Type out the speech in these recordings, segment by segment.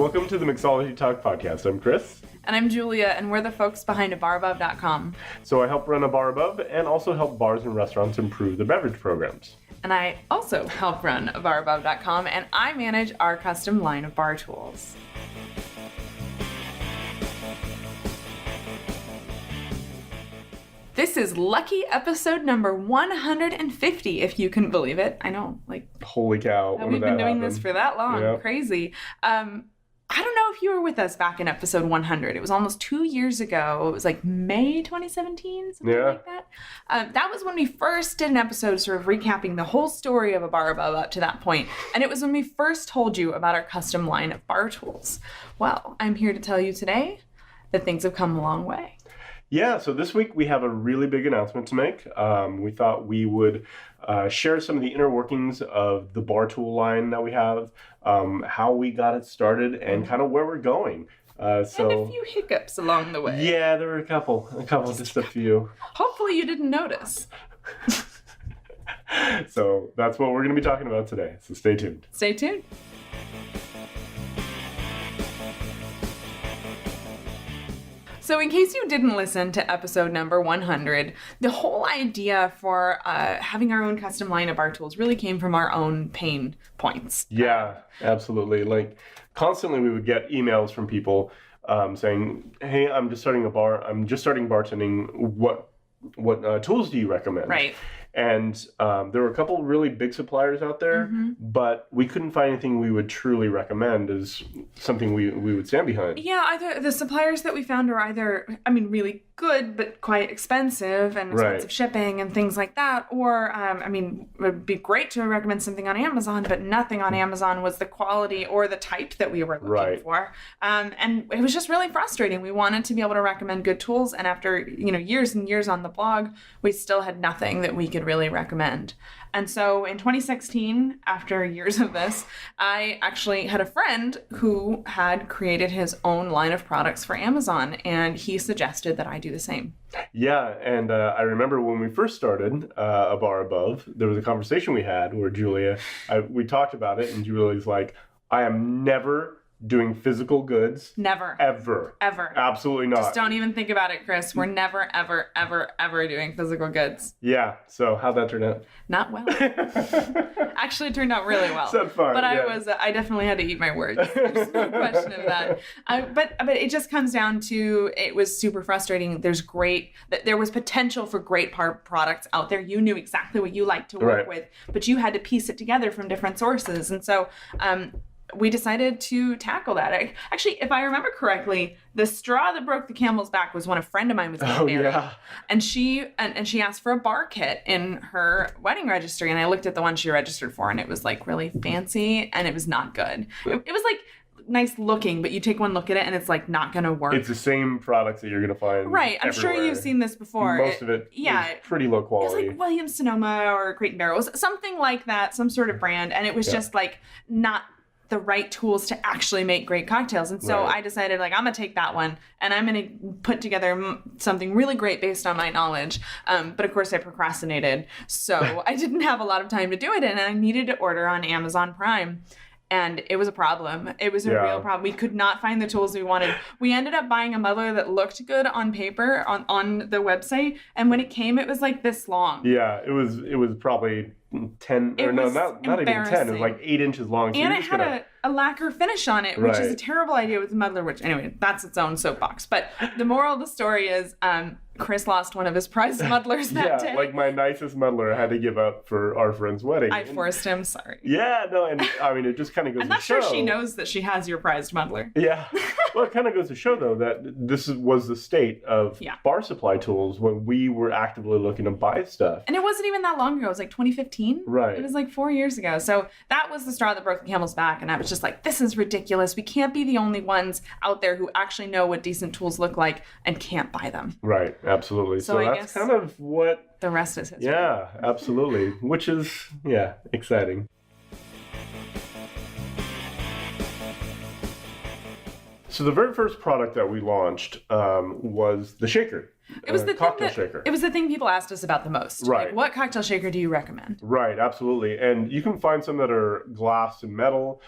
Welcome to the Mixology Talk podcast. I'm Chris. And I'm Julia, and we're the folks behind abarabove.com. So I help run A Bar Above and also help bars and restaurants improve their beverage programs. And I also help run abarabove.com, and I manage our custom line of bar tools. This is lucky episode number 150, if you can believe it. I know, holy cow. We've been doing this for that long. Yep. Crazy. I don't know if you were with us back in episode 100. It was almost 2 years ago. It was like May 2017, something like that. That was when we first did an episode sort of recapping the whole story of A Bar Above up to that point. And it was when we first told you about our custom line of bar tools. Well, I'm here to tell you today that things have come a long way. Yeah, so this week we have a really big announcement to make. We thought we would share some of the inner workings of the bar tool line that we have, how we got it started, and kind of where we're going. And a few hiccups along the way. Yeah, there were a couple, just a few. Hopefully you didn't notice. So that's what we're going to be talking about today, so stay tuned. Stay tuned. So in case you didn't listen to episode number 100, the whole idea for having our own custom line of bar tools really came from our own pain points. Yeah, absolutely. Constantly we would get emails from people saying, hey, I'm just starting bartending. What tools do you recommend? Right. And there were a couple really big suppliers out there, but we couldn't find anything we would truly recommend as something we would stand behind. Yeah, either the suppliers that we found are really good, but quite expensive and expensive shipping and things like that. Or, it would be great to recommend something on Amazon, but nothing on Amazon was the quality or the type that we were looking for. And it was just really frustrating. We wanted to be able to recommend good tools. And after, years and years on the blog, we still had nothing that we could really recommend. And so in 2016, after years of this, I actually had a friend who had created his own line of products for Amazon, and he suggested that I do the same. Yeah, and I remember when we first started A Bar Above, there was a conversation we had where we talked about it, and Julia was like, I am never doing physical goods. Never. Ever. Absolutely not. Just don't even think about it, Chris. We're never, ever, ever, ever doing physical goods. Yeah. So how'd that turn out? Not well. Actually, it turned out really well. So far, but I definitely had to eat my words. There's no question of that. But it just comes down to, it was super frustrating. There was potential for great products out there. You knew exactly what you liked to work with, but you had to piece it together from different sources. And so, we decided to tackle that. Actually, if I remember correctly, the straw that broke the camel's back was when a friend of mine was getting married. Yeah. And she asked for a bar kit in her wedding registry, and I looked at the one she registered for, and it was really fancy, and it was not good. It was nice looking, but you take one look at it and it's not going to work. It's the same products that you're going to find Right. I'm everywhere. sure you've seen this before. Most of it is pretty low quality. It was Williams-Sonoma or Crate & Barrel, something like that, some sort of brand, and it was just not the right tools to actually make great cocktails. And so I decided I'm going to take that one and I'm going to put together something really great based on my knowledge. But of course I procrastinated. So I didn't have a lot of time to do it, and I needed to order on Amazon Prime. And it was a problem. It was a real problem. We could not find the tools we wanted. We ended up buying a muddler that looked good on paper on the website. And when it came, it was this long. Yeah, it was probably 10, not even 10. It was 8 inches long. So and it had a lacquer finish on it, which is a terrible idea with a muddler, which anyway, that's its own soapbox. But the moral of the story is Chris lost one of his prized muddlers that day. My nicest muddler I had to give up for our friend's wedding. I forced him, sorry. Yeah, no, and it just kind of goes to show. I'm not sure she knows that she has your prized muddler. Yeah. Well, it kind of goes to show, though, that this was the state of bar supply tools when we were actively looking to buy stuff. And it wasn't even that long ago. It was 2015. Right. It was 4 years ago. So that was the straw that broke the camel's back. And I was just this is ridiculous. We can't be the only ones out there who actually know what decent tools look like and can't buy them. Right. Absolutely. So that's kind of what... The rest is history. Yeah, absolutely. Which is, exciting. So the very first product that we launched was the shaker. It was the cocktail thing shaker. It was the thing people asked us about the most. Right. Like, what cocktail shaker do you recommend? Right, absolutely. And you can find some that are glass and metal.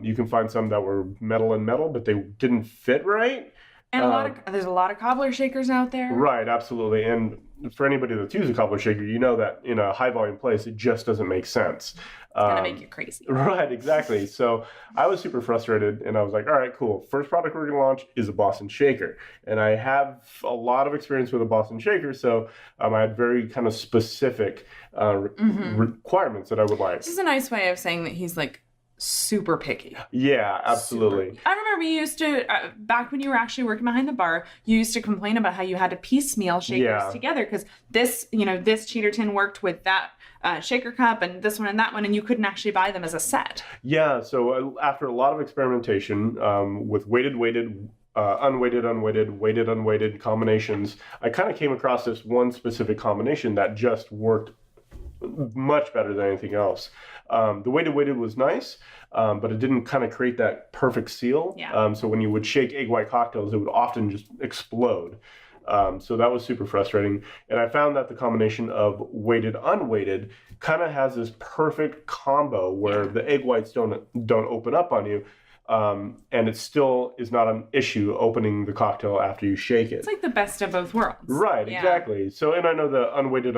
You can find some that were metal and metal, but they didn't fit right. And there's a lot of cobbler shakers out there. Right, absolutely. And for anybody that's used a cobbler shaker, you know that in a high volume place, it just doesn't make sense. It's gonna make you crazy. Right, exactly. So I was super frustrated, and I was like, all right, cool. First product we're going to launch is a Boston shaker. And I have a lot of experience with a Boston shaker, so I had very kind of specific requirements that I would like. This is a nice way of saying that he's like super picky. Yeah, absolutely. I remember we used to, back when you were actually working behind the bar, you used to complain about how you had to piecemeal shakers together because this cheater tin worked with that shaker cup and this one and that one, and you couldn't actually buy them as a set. Yeah, so after a lot of experimentation with weighted, unweighted, weighted, unweighted combinations, I kind of came across this one specific combination that just worked much better than anything else. The weighted was nice, but it didn't kind of create that perfect seal. Yeah. So when you would shake egg white cocktails, it would often just explode. So that was super frustrating. And I found that the combination of weighted, unweighted kind of has this perfect combo where the egg whites don't open up on you. And it still is not an issue opening the cocktail after you shake it. It's like the best of both worlds. Right, exactly. So, and I know the unweighted,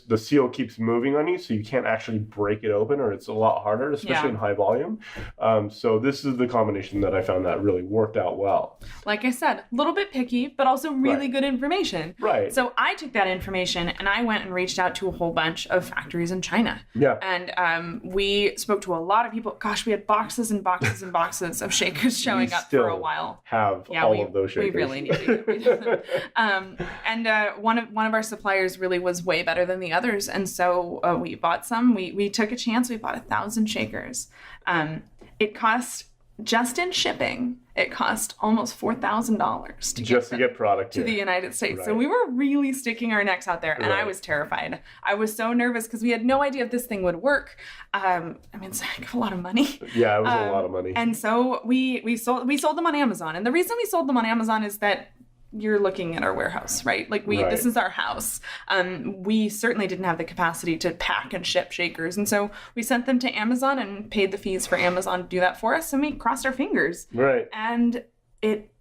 the seal keeps moving on you, so you can't actually break it open, or it's a lot harder, especially in high volume. So this is the combination that I found that really worked out well. Like I said, a little bit picky, but also really good information. Right. So I took that information and I went and reached out to a whole bunch of factories in China. Yeah. And we spoke to a lot of people. Gosh, we had boxes and boxes and boxes of shakers showing up for a while. Have all of those shakers. We really need to get rid of them. And one of our suppliers really was way better than the others, and so we bought some. We took a chance. We bought 1,000 shakers. It cost, just in shipping, it cost almost $4,000 to get product to the United States. Right. So we were really sticking our necks out there, and I was terrified. I was so nervous because we had no idea if this thing would work. I mean, it's like a lot of money. Yeah, it was a lot of money. And so we sold them on Amazon. And the reason we sold them on Amazon is that you're looking at our warehouse, right? Like this is our house. We certainly didn't have the capacity to pack and ship shakers. And so we sent them to Amazon and paid the fees for Amazon to do that for us. And we crossed our fingers. Right. And it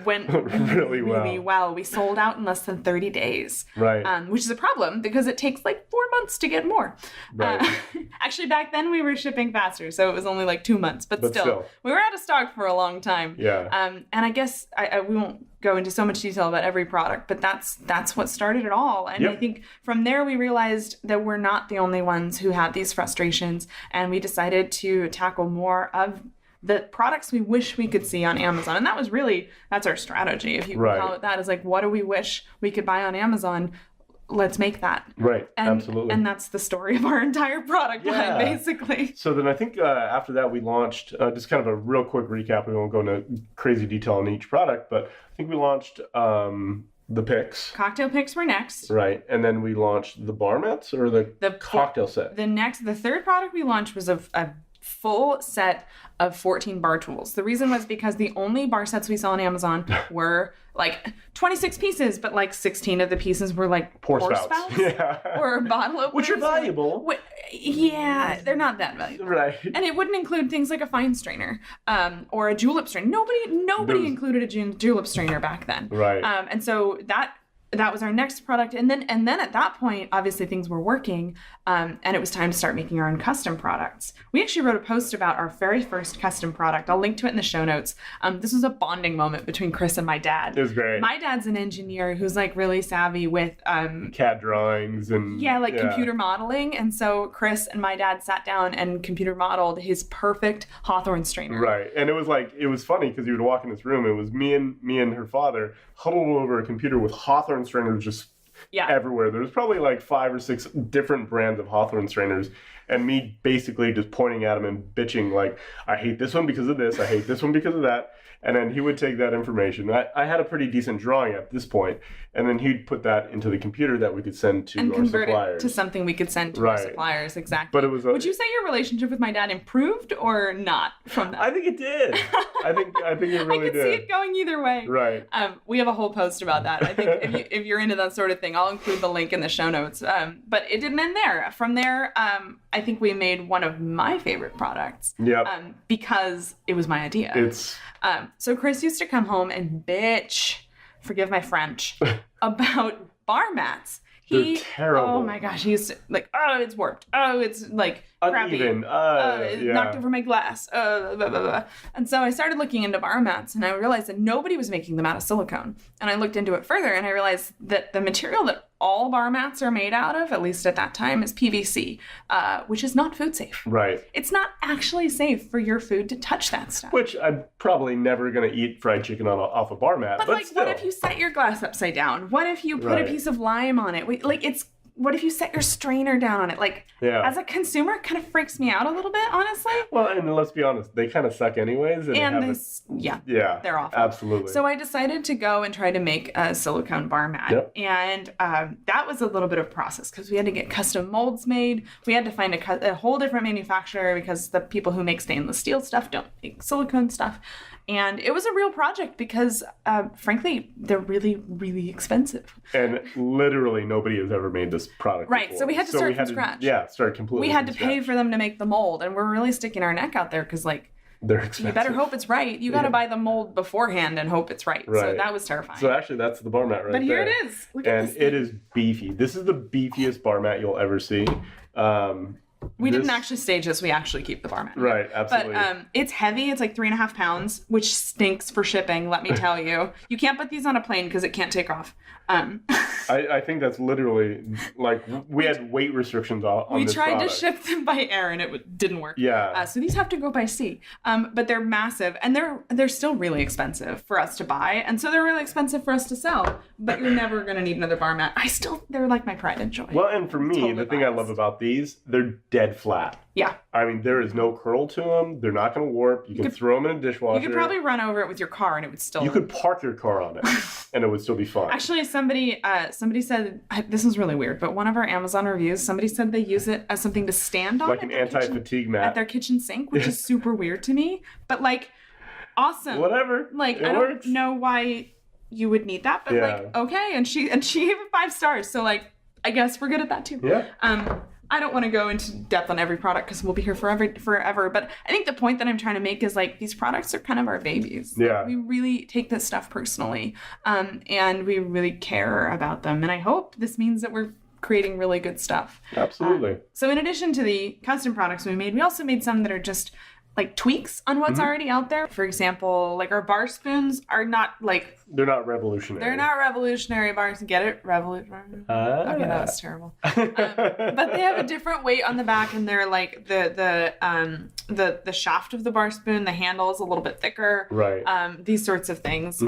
went really well. We sold out in less than 30 days. Right. Which is a problem because it takes like 4 months to get more. Right. Actually, back then we were shipping faster, so it was only like 2 months. But still, we were out of stock for a long time. Yeah. And I guess we won't go into so much detail about every product, but that's what started it all. And I think from there we realized that we're not the only ones who have these frustrations, and we decided to tackle more of the products we wish we could see on Amazon. And that's our strategy, if you can call it that, is like, what do we wish we could buy on Amazon? Let's make that. Right, absolutely. And that's the story of our entire product line, basically. So then I think after that we launched, just kind of a real quick recap, we won't go into crazy detail on each product, but I think we launched the picks. Cocktail picks were next. Right, and then we launched the bar mats, or the cocktail set. The third product we launched was a full set of 14 bar tools. The reason was because the only bar sets we saw on Amazon were like 26 pieces, but like 16 of the pieces were like pour spouts or bottle openers. Which are valuable. Yeah, they're not that valuable. Right. And it wouldn't include things like a fine strainer or a julep strainer. Nobody included a julep strainer back then. Right. And so that was our next product. And then at that point, obviously things were working, and it was time to start making our own custom products. We actually wrote a post about our very first custom product. I'll link to it in the show notes. This was a bonding moment between Chris and my dad. It was great. My dad's an engineer who's like really savvy with CAD drawings and computer modeling. And so Chris and my dad sat down and computer modeled his perfect Hawthorne strainer. Right. And it was funny because you would walk in this room, it was me and her father huddled over a computer with Hawthorne strainers just Yeah. everywhere. There's probably like 5 or 6 different brands of Hawthorne strainers, and me basically just pointing at them and bitching like, I hate this one because of this, I hate this one because of that. And then he would take that information. I had a pretty decent drawing at this point, and then he'd put that into the computer that we could send to and our convert suppliers. it to something we could send to our suppliers. Exactly. But it was. Would you say your relationship with my dad improved or not from that? I think it did. I think it really I could did. see it going either way. Right. We have a whole post about that. I think if you're into that sort of thing, I'll include the link in the show notes. But it didn't end there. From there, I think we made one of my favorite products. Yep. Because it was my idea. So Chris used to come home and bitch, forgive my French, about bar mats. They're terrible. Oh my gosh, he used to like, oh, it's warped. Oh, it's like uneven. crappy. It knocked over my glass. Blah, blah, blah. And so I started looking into bar mats, and I realized that nobody was making them out of silicone. And I looked into it further, and I realized that the material that all bar mats are made out of, at least at that time, is PVC, which is not food safe. Right. It's not actually safe for your food to touch that stuff. Which I'm probably never going to eat fried chicken off a bar mat. But like, still. what if you set your glass upside down? What if you put a piece of lime on it? What if you set your strainer down on it? Like, as a consumer, it kind of freaks me out a little bit, honestly. Well, and let's be honest, they kind of suck anyways. Yeah, they're awful. Absolutely. So I decided to go and try to make a silicone bar mat. Yep. And that was a little bit of process because we had to get custom molds made. We had to find a whole different manufacturer because the people who make stainless steel stuff don't make silicone stuff. And it was a real project because, frankly, they're really, really expensive. And literally nobody has ever made this product Right, before. so we had to start from scratch. Start completely We had to from scratch. pay for them to make the mold, and we're really sticking our neck out there because, like, they're expensive. you better hope it's right. You got to buy the mold beforehand and hope it's right. So that was terrifying. So actually, that's the bar mat right there. But here it is. Look at this and it is beefy. This is the beefiest bar mat you'll ever see. We didn't actually stage this. We actually keep the bar mat. Right, absolutely. But it's heavy. It's like 3.5 pounds, which stinks for shipping, let me tell you. You can't put these on a plane because it can't take off. I think that's literally, like, we had weight restrictions on this product. We tried to ship them by air and it didn't work. Yeah. So these have to go by sea. But they're massive and they're still really expensive for us to buy. And so they're really expensive for us to sell. But you're never going to need another bar mat. They're like my pride and joy. Well, and for me, Totally the thing I love about these, they're dead flat. Yeah. I mean, there is no curl to them. They're not going to warp. You can throw them in a dishwasher. You could probably run over it with your car and it would still... You could park your car on it and it would still be fine. Actually, somebody said, this is really weird, but one of our Amazon reviews, somebody said they use it as something to stand on. Like an anti-fatigue mat. At their kitchen sink, which is super weird to me. But like, awesome. Whatever. Like, I don't know why you would need that, but like, okay. And she gave it 5 stars. So like, I guess we're good at that too. Yeah. I don't want to go into depth on every product because we'll be here forever. But I think the point that I'm trying to make is like these products are kind of our babies. Yeah. We really take this stuff personally, and we really care about them. And I hope this means that we're creating really good stuff. Absolutely. So in addition to the custom products we made, we also made some that are just like tweaks on what's already out there. For example, like our bar spoons are not like... They're not revolutionary. They're not revolutionary bars. Get it? Revolutionary. Okay, that was terrible. But they have a different weight on the back, and they're like the shaft of the bar spoon, the handle is a little bit thicker. Right. These sorts of things.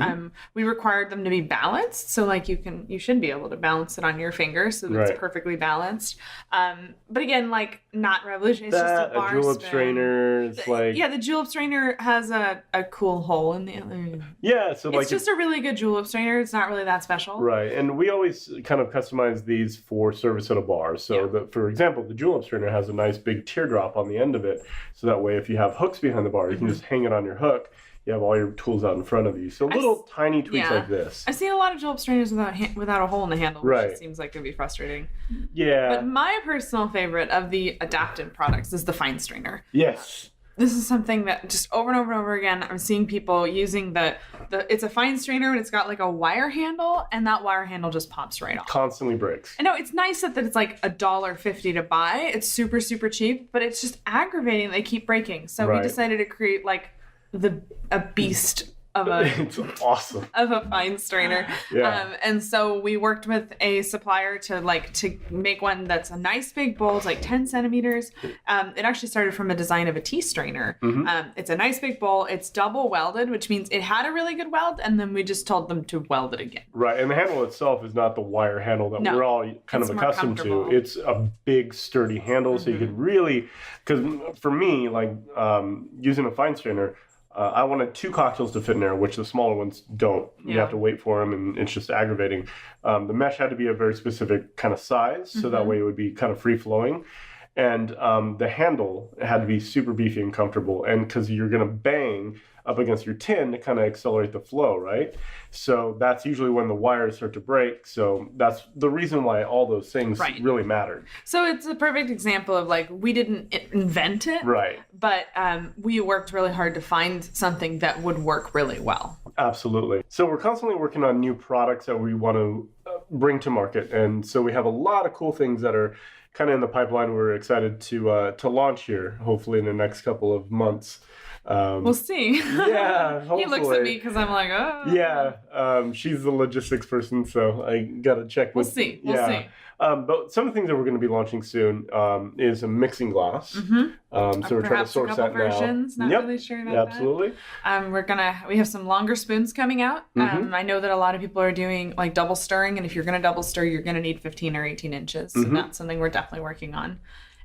We required them to be balanced, so like you should be able to balance it on your finger, so that it's perfectly balanced. But again, like not revolutionary. It's just a bar julep spoon. strainer. It's like the julep strainer has a cool hole in the other. Yeah, so like it's just a really good julep strainer. It's not really that special. Right, and we always kind of customize these for service at a bar. So, for example, the julep strainer has a nice big teardrop on the end of it. So that way, if you have hooks behind the bar, you can just hang it on your hook. You have all your tools out in front of you. So little tiny tweaks like this. I've seen a lot of julep strainers without a hole in the handle, which seems like it would be frustrating. Yeah. But my personal favorite of the adapted products is the fine strainer. Yes. This is something that just over and over and over again, I'm seeing people using it's a fine strainer and it's got like a wire handle, and that wire handle just pops right off. Constantly breaks. I know it's nice that it's like $1.50 to buy. It's super, super cheap, but it's just aggravating. They keep breaking. So we decided to create like a beast of a It's awesome. of a fine strainer. Yeah. And so we worked with a supplier to make one that's a nice big bowl. It's like 10 centimeters. It actually started from a design of a tea strainer. It's a nice big bowl. It's double welded, which means it had a really good weld, and then we just told them to weld it again. Right, and the handle itself is not the wire handle that we're all kind of accustomed to. It's a big, sturdy handle, so you could really, because for me, like using a fine strainer, I wanted 2 cocktails to fit in there, which the smaller ones don't. You have to wait for them, and it's just aggravating. The mesh had to be a very specific kind of size, so that way it would be kind of free-flowing. And the handle had to be super beefy and comfortable, and because you're going to bang up against your tin to kind of accelerate the flow, right? So that's usually when the wires start to break. So that's the reason why all those things really mattered. So it's a perfect example of like, we didn't invent it, right? But we worked really hard to find something that would work really well. Absolutely. So we're constantly working on new products that we want to bring to market. And so we have a lot of cool things that are kind of in the pipeline. We're excited to launch here, hopefully in the next couple of months. We'll see. Yeah, hopefully. He looks at me because I'm like, oh. Yeah, she's the logistics person, so I got to check with... We'll see. We'll see. But some of the things that we're going to be launching soon is a mixing glass. So we're trying to source that versions, now. Not really sure about absolutely. that. We have some longer spoons coming out. I know that a lot of people are doing like double stirring, and if you're going to double stir, you're going to need 15 or 18 inches. So that's something we're definitely working on.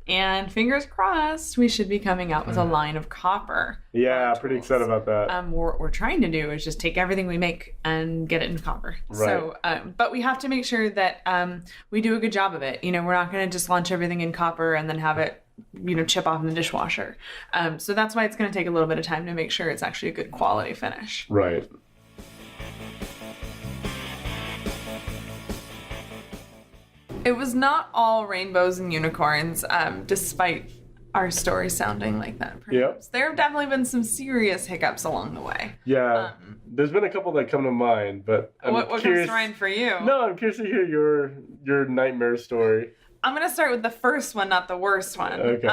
And fingers crossed, we should be coming out with a line of copper. Yeah, pretty excited about that. What we're trying to do is just take everything we make and get it in copper. Right. So, but we have to make sure that we do a good job of it. You know, we're not going to just launch everything in copper and then have it, chip off in the dishwasher. So that's why it's going to take a little bit of time to make sure it's actually a good quality finish. Right. It was not all rainbows and unicorns, despite our story sounding like that. Perhaps. There have definitely been some serious hiccups along the way. Yeah, there's been a couple that come to mind, but what comes to mind for you? No, I'm curious to hear your nightmare story. I'm going to start with the first one, not the worst one. Okay.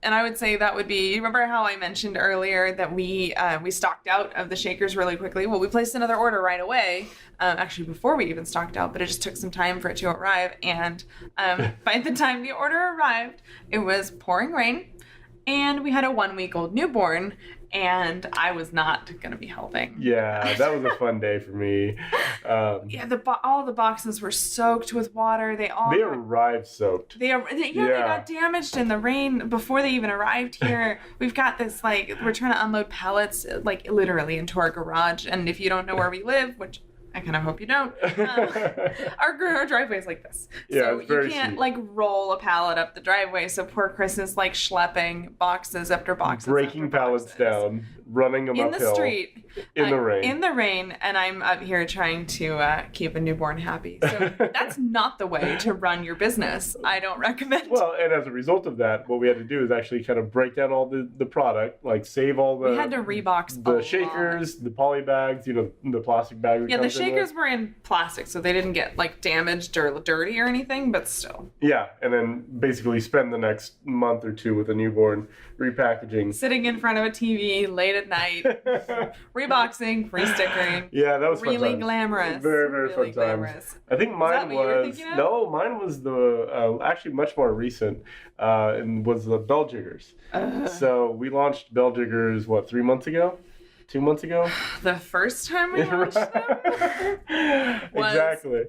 And I would say that would be, you remember how I mentioned earlier that we stocked out of the shakers really quickly? Well, we placed another order right away, actually before we even stocked out, but it just took some time for it to arrive. And by the time the order arrived, it was pouring rain, and we had a 1-week-old newborn, and I was not going to be helping. Yeah, that was a fun day for me. All the boxes were soaked with water. They arrived soaked. They got damaged in the rain before they even arrived here. We've got this, we're trying to unload pallets, literally into our garage. And if you don't know where we live, which I kind of hope you don't, our driveway is like this. So you can't roll a pallet up the driveway. So poor Chris is schlepping boxes after boxes. Breaking pallets down, running them in uphill. the street. In the rain. In the rain, and I'm up here trying to keep a newborn happy. So that's not the way to run your business. I don't recommend. Well, and as a result of that, what we had to do is actually kind of break down all the product, save all the... We had to rebox the shakers, the poly bags, the plastic bags. Yeah, the shakers were in plastic, so they didn't get damaged or dirty or anything, but still. Yeah, and then basically spend the next month or two with a newborn repackaging. Sitting in front of a TV late at night, reboxing, re-stickering. Yeah, that was really fun glamorous. Very, very really fun times. I think mine was... No, mine was the actually much more recent, and was the Bell Jiggers. So we launched Bell Jiggers, 3 months ago? 2 months ago? The first time we launched them was exactly.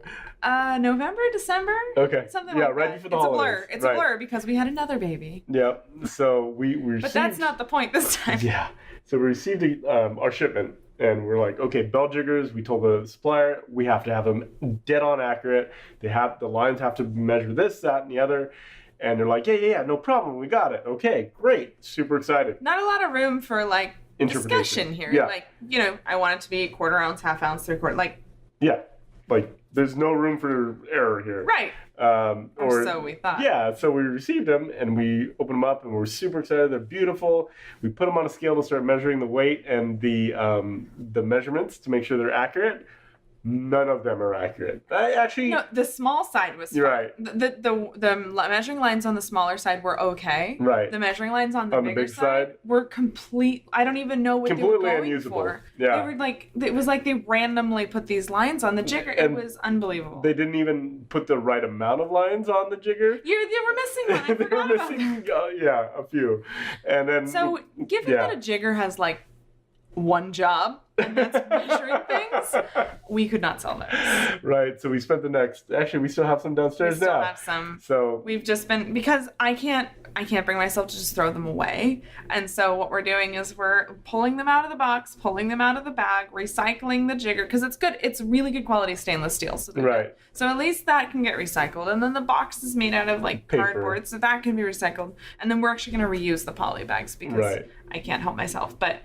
November, December? Okay. Something like ready that. for the holidays. It's a blur because we had another baby. Yeah. So we received... But that's not the point this time. Yeah. So we received our shipment, and we're like, okay, Bell Jiggers, we told the supplier, we have to have them dead on accurate. The lines have to measure this, that, and the other. And they're like, yeah, no problem. We got it. Okay, great. Super excited. Not a lot of room for discussion here. Yeah. I want it to be 1/4 ounce, 1/2 ounce, 3/4. Yeah. There's no room for error here. Right. Or so we thought. Yeah, so we received them, and we opened them up, and we're super excited. They're beautiful. We put them on a scale to start measuring the weight and the measurements to make sure they're accurate. None of them are accurate. Actually, No, the small side was you're fine. right. The measuring lines on the smaller side were okay. Right. The measuring lines on the bigger big side were complete. I don't even know what they were Completely going unusable. for. Yeah. They were like, it was like they randomly put these lines on the jigger. It And was unbelievable. They didn't even put the right amount of lines on the jigger. You were missing one. I They were forgot about missing, that. yeah, a few. And then So, given yeah. that a jigger has like one job, and that's measuring things, we could not sell those. Right. So we spent the next. Actually, we still have some We downstairs still now. have some. So We've just been, because I can't bring myself to just throw them away. And so what we're doing is we're pulling them out of the box, pulling them out of the bag, recycling the jigger, because it's good. It's really good quality stainless steel. So right. So at least that can get recycled. And then the box is made out of like Paper. cardboard, so that can be recycled. And then we're actually going to reuse the poly bags because Right. I can't help myself. But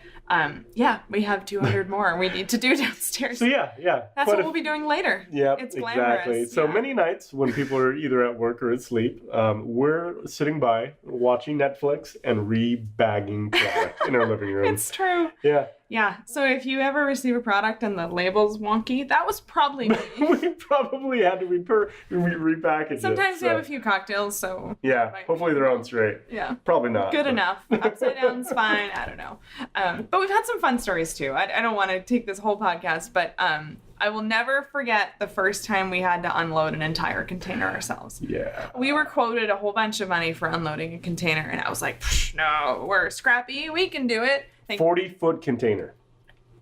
yeah, we have 200 more we need to do downstairs. So yeah. That's what we'll be doing later. Yeah, It's exactly. glamorous. So yeah. many nights when people are either at work or asleep, we're sitting by watching Netflix and rebagging product in our living room. It's true. Yeah. Yeah. So if you ever receive a product and the label's wonky, that was probably me. We probably had to repackage it. Sometimes we so. have a few cocktails, so Yeah, might hopefully be they're on cool. straight. Yeah. Probably not. Good but- enough. Upside down's fine. I don't know. But we've had some fun stories too. I don't want to take this whole podcast, but I will never forget the first time we had to unload an entire container ourselves. Yeah. We were quoted a whole bunch of money for unloading a container, and I was like, no, we're scrappy. We can do it. 40-foot container.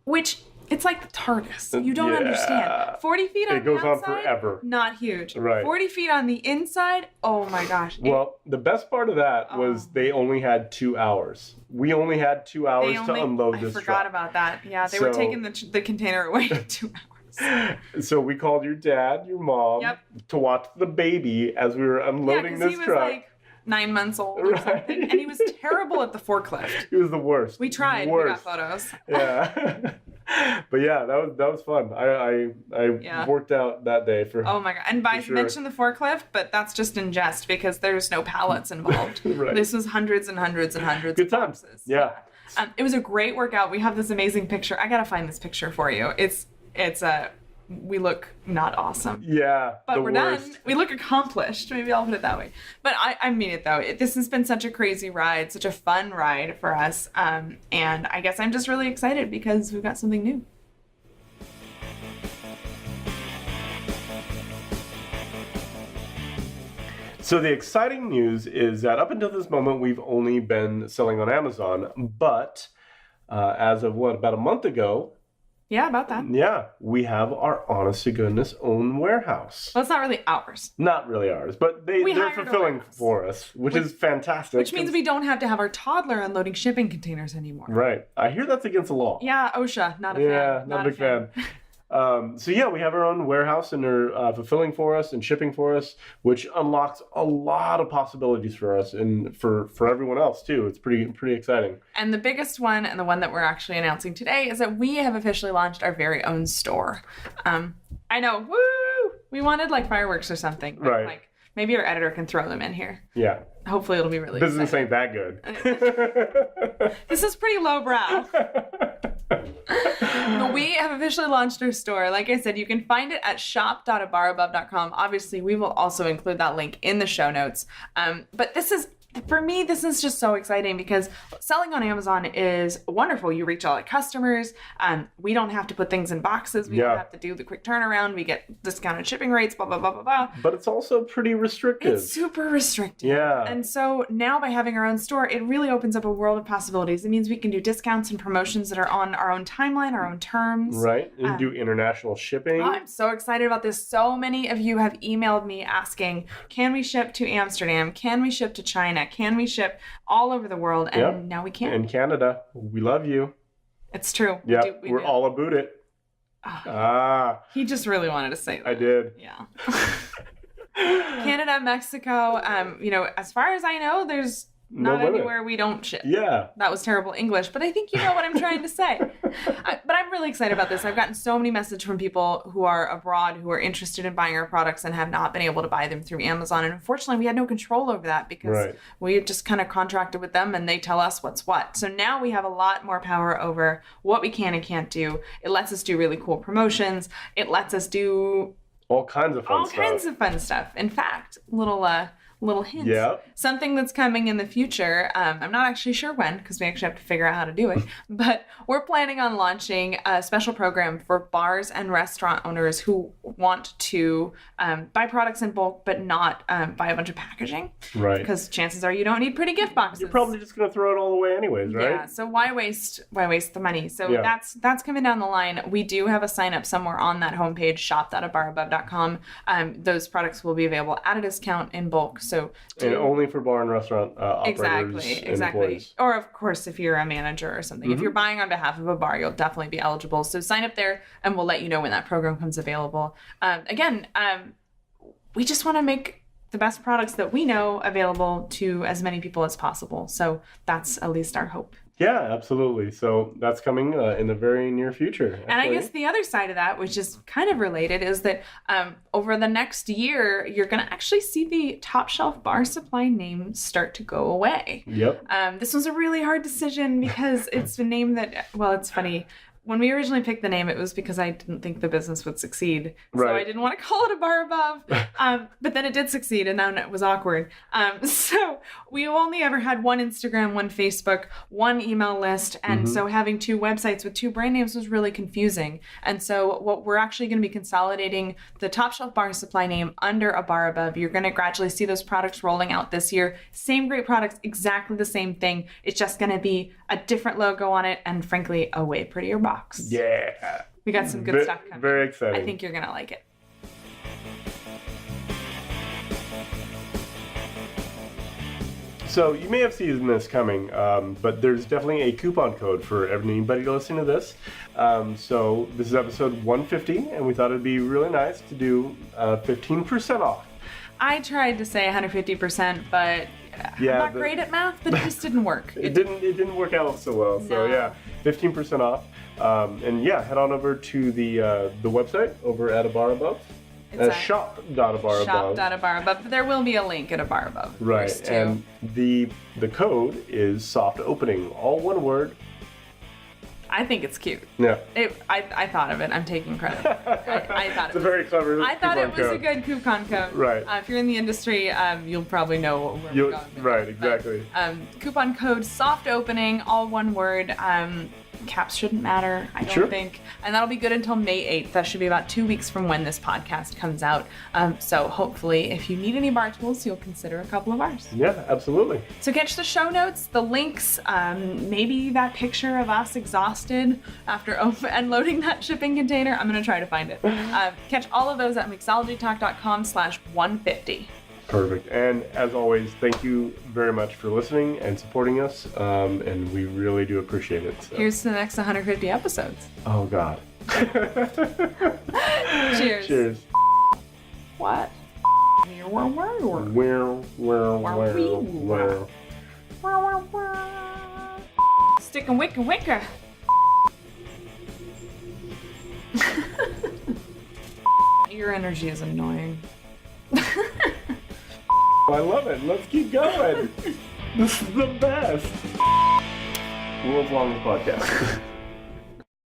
Which, it's like the TARDIS. You don't Yeah. understand. 40 feet on It goes the on outside, forever. not huge. Right. 40 feet on the inside, oh my gosh. Well, the best part of that was they only had 2 hours. We only had 2 hours to unload this I forgot truck. about that. Yeah, they were So- taking the container away in 2 hours. So we called your dad, your mom, Yep. to watch the baby as we were Yeah, unloading because this he was truck. like 9 months old or Right. something, and he was terrible at the forklift. It was the worst. We tried. Worst. We got photos. Yeah. But yeah, that was fun. I Yeah. worked out that day for. Oh my god! And I sure. mentioned the forklift, but that's just in jest because there's no pallets involved. Right. This was hundreds and hundreds and hundreds Good of times. boxes. Yeah. It was a great workout. We have this amazing picture. I gotta find this picture for you. It's we look not awesome. Yeah. But the we're worst. done. We look accomplished. Maybe I'll put it that way. But I mean it though. This has been such a crazy ride, such a fun ride for us. And I guess I'm just really excited because we've got something new. So the exciting news is that up until this moment, we've only been selling on Amazon, but as of about a month ago, Yeah, about that. yeah, we have our honest to goodness own warehouse. Well, it's not really ours. Not really ours, but they're hired a fulfilling warehouse. for us, which is fantastic. Which means we don't have to have our toddler unloading shipping containers anymore. Right. I hear that's against the law. Yeah, OSHA, not a Yeah, fan. not a big fan. So yeah, we have our own warehouse and they're fulfilling for us and shipping for us, which unlocks a lot of possibilities for us and for everyone else too. It's pretty exciting. And the biggest one, and the one that we're actually announcing today, is that we have officially launched our very own store. I know, woo! We wanted like fireworks or something. But, Right. like maybe our editor can throw them in here. Yeah. Hopefully it'll be really Business exciting. ain't that good. This is pretty lowbrow. But we have officially launched our store. Like I said, you can find it at shop.abarabove.com. Obviously, we will also include that link in the show notes. But for me, this is just so exciting because selling on Amazon is wonderful. You reach all the customers. We don't have to put things in boxes. We Yeah. don't have to do the quick turnaround. We get discounted shipping rates, blah, blah, blah, blah, blah. But it's also pretty restrictive. It's super restrictive. Yeah. And so now by having our own store, it really opens up a world of possibilities. It means we can do discounts and promotions that are on our own timeline, our own terms. Right. And do international shipping. I'm so excited about this. So many of you have emailed me asking, can we ship to Amsterdam? Can we ship to China? Can we ship all over the world? And Yep. now we can. In Canada, we love you. It's true. Yeah, We we're do. all about it. Ah, He just really wanted to say that. I did. Yeah. Canada, Mexico, as far as I know, there's No Not limit. anywhere we don't ship. Yeah. That was terrible English, but I think you know what I'm trying to say. But I'm really excited about this. I've gotten so many messages from people who are abroad who are interested in buying our products and have not been able to buy them through Amazon. And unfortunately, we had no control over that because we just kind of contracted with them and they tell us what's what. So now we have a lot more power over what we can and can't do. It lets us do really cool promotions. It lets us do all kinds of fun stuff. In fact, little hints. Yep. Something that's coming in the future. I'm not actually sure when because we actually have to figure out how to do it. But we're planning on launching a special program for bars and restaurant owners who want to buy products in bulk but not buy a bunch of packaging. Right. Because chances are you don't need pretty gift boxes. You're probably just going to throw it all away anyways, right? Yeah. So why waste the money? So that's coming down the line. We do have a sign up somewhere on that homepage, shop.abarabove.com. Those products will be available at a discount in bulk. So and only for bar and restaurant operators. Exactly. Employees. Or of course, if you're a manager or something, if you're buying on behalf of a bar, you'll definitely be eligible. So sign up there, and we'll let you know when that program comes available. We just want to make the best products that we know available to as many people as possible. So that's at least our hope. Yeah, absolutely. So that's coming in the very near future. Actually. And I guess the other side of that, which is kind of related, is that over the next year, you're going to actually see the Top Shelf Bar Supply name start to go away. Yep. This was a really hard decision because it's a name that, well, it's funny. When we originally picked the name, it was because I didn't think the business would succeed. So I didn't want to call it a bar above. But then it did succeed, and then it was awkward. So we only ever had one Instagram, one Facebook, one email list. And so having two websites with two brand names was really confusing. And so what we're actually going to be consolidating the Top Shelf Bar Supply name under a bar above. You're going to gradually see those products rolling out this year. Same great products, exactly the same thing. It's just going to be a different logo on it and, frankly, a way prettier box. Yeah. We got some good stuff coming. Very exciting. I think you're going to like it. So you may have seen this coming, but there's definitely a coupon code for anybody listening to this. So this is episode 150, and we thought it'd be really nice to do 15% off. I tried to say 150%, but I'm not great at math, but it just didn't work. It didn't work out so well. So yeah, 15% off. And yeah, head on over to the website over at A Bar Above. It's shop.abarabove. Shop.abarabove. But there will be a link at A Bar Above. Right. And the code is soft opening, all one word. I think it's cute. Yeah. I thought of it. I'm taking credit. I thought it's a very clever I thought it was code. a good coupon code. Right. If you're in the industry, you'll probably know where we're going. Right, exactly. But, coupon code soft opening, all one word. Caps shouldn't matter, I don't think. And that'll be good until May 8th. That should be about 2 weeks from when this podcast comes out. So hopefully, if you need any bar tools, you'll consider a couple of ours. Yeah, absolutely. So catch the show notes, the links, maybe that picture of us exhausted after unloading that shipping container. I'm going to try to find it. Catch all of those at mixologytalk.com/150. Perfect. And as always, thank you very much for listening and supporting us. And we really do appreciate it. So. Here's to the next 150 episodes. Oh, God. Cheers. Cheers. What? Stick and wicka wicka. Your energy is annoying. I love it. Let's keep going. This is the best. World's longest podcast.